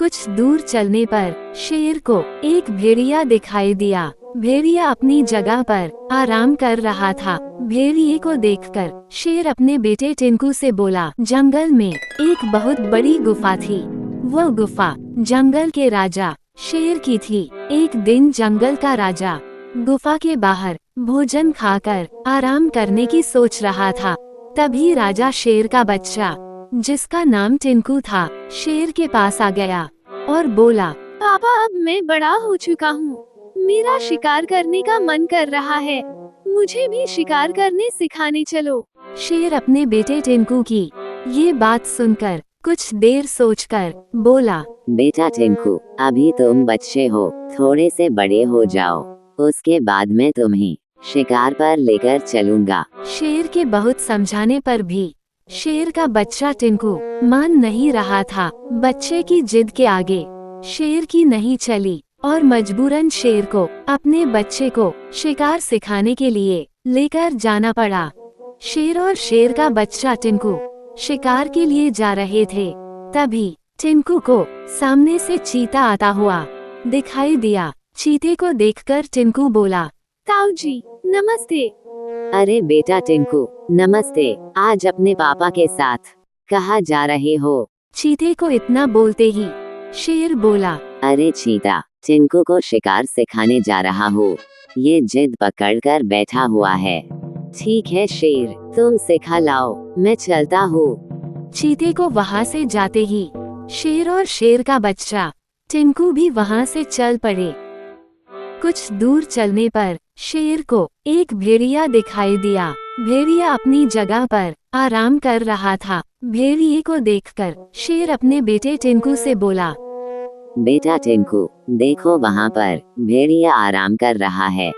कुछ दूर चलने पर शेर को एक भेड़िया दिखाई दिया। भेड़िया अपनी जगह पर आराम कर रहा था। भेड़िए को देखकर शेर अपने बेटे टिंकू से बोला, जंगल में एक बहुत बड़ी गुफा थी। वो गुफा जंगल के राजा शेर की थी। एक दिन जंगल का राजा गुफा के बाहर भोजन खाकर आराम करने की सोच रहा था। तभी राजा शेर का बच्चा, जिसका नाम टिंकू था, शेर के पास आ गया और बोला, पापा अब मैं बड़ा हो चुका हूँ, मेरा शिकार करने का मन कर रहा है, मुझे भी शिकार करने सिखाने चलो। शेर अपने बेटे टिंकू की ये बात सुनकर कुछ देर सोचकर बोला, बेटा टिंकू, अभी तुम बच्चे हो, थोड़े से बड़े हो जाओ, उसके बाद मैं तुम्हें शिकार पर लेकर चलूंगा। शेर के बहुत समझाने पर भी शेर का बच्चा टिंकू मान नहीं रहा था। बच्चे की जिद के आगे शेर की नहीं चली और मजबूरन शेर को अपने बच्चे को शिकार सिखाने के लिए लेकर जाना पड़ा। शेर और शेर का बच्चा टिंकू शिकार के लिए जा रहे थे। तभी टिंकू को सामने से चीता आता हुआ दिखाई दिया। चीते को देखकर टिंकू बोला, ताऊ जी नमस्ते। अरे बेटा टिंकू, नमस्ते। आज अपने पापा के साथ कहाँ जा रहे हो? चीते को इतना बोलते ही शेर बोला, अरे चीता, टिंकू को शिकार सिखाने जा रहा हूँ, ये जिद पकड़कर बैठा हुआ है। ठीक है शेर, तुम सिखा लाओ, मैं चलता हूँ। चीते को वहाँ से जाते ही शेर और शेर का बच्चा टिंकू भी वहाँ से चल पड़े। कुछ दूर चलने पर शेर को एक भेड़िया दिखाई दिया। भेड़िया अपनी जगह पर आराम कर रहा था। भेड़िए को देखकर शेर अपने बेटे टिंकू से बोला, बेटा टिंकू, देखो वहाँ पर भेड़िया आराम कर रहा है,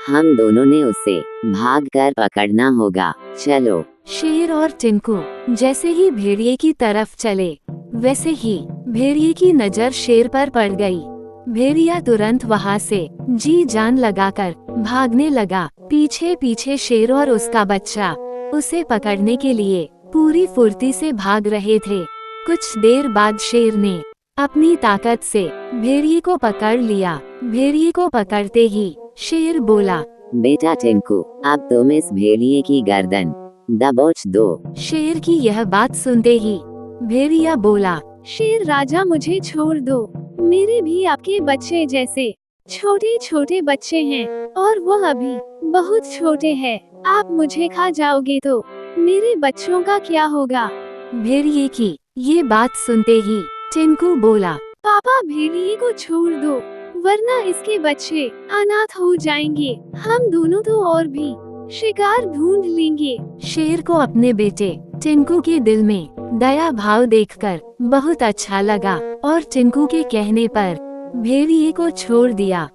हम दोनों ने उसे भागकर पकड़ना होगा, चलो। शेर और टिंकू जैसे ही भेड़िए की तरफ चले, वैसे ही भेड़िए की नजर शेर पर पड़ गई। भेड़िया तुरंत वहाँ से जी जान लगाकर भागने लगा। पीछे पीछे शेर और उसका बच्चा उसे पकड़ने के लिए पूरी फुर्ती से भाग रहे थे। कुछ देर बाद शेर ने अपनी ताकत से भेड़िए को पकड़ लिया। भेड़िए को पकड़ते ही शेर बोला, बेटा टिंकू, अब तुम इस भेड़िए की गर्दन दबोच दो। शेर की यह बात सुनते ही भेड़िया बोला, शेर राजा मुझे छोड़ दो, मेरे भी आपके बच्चे जैसे छोटे छोटे बच्चे हैं और वह अभी बहुत छोटे हैं। आप मुझे खा जाओगे तो मेरे बच्चों का क्या होगा? भेड़िए की ये बात सुनते ही टिंकू बोला, पापा भेड़िए को छोड़ दो, वरना इसके बच्चे अनाथ हो जाएंगे। हम दोनों तो और भी शिकार ढूंढ लेंगे। शेर को अपने बेटे टिंकू के दिल में दया भाव देखकर बहुत अच्छा लगा और टिंकू के कहने पर भेड़िए को छोड़ दिया।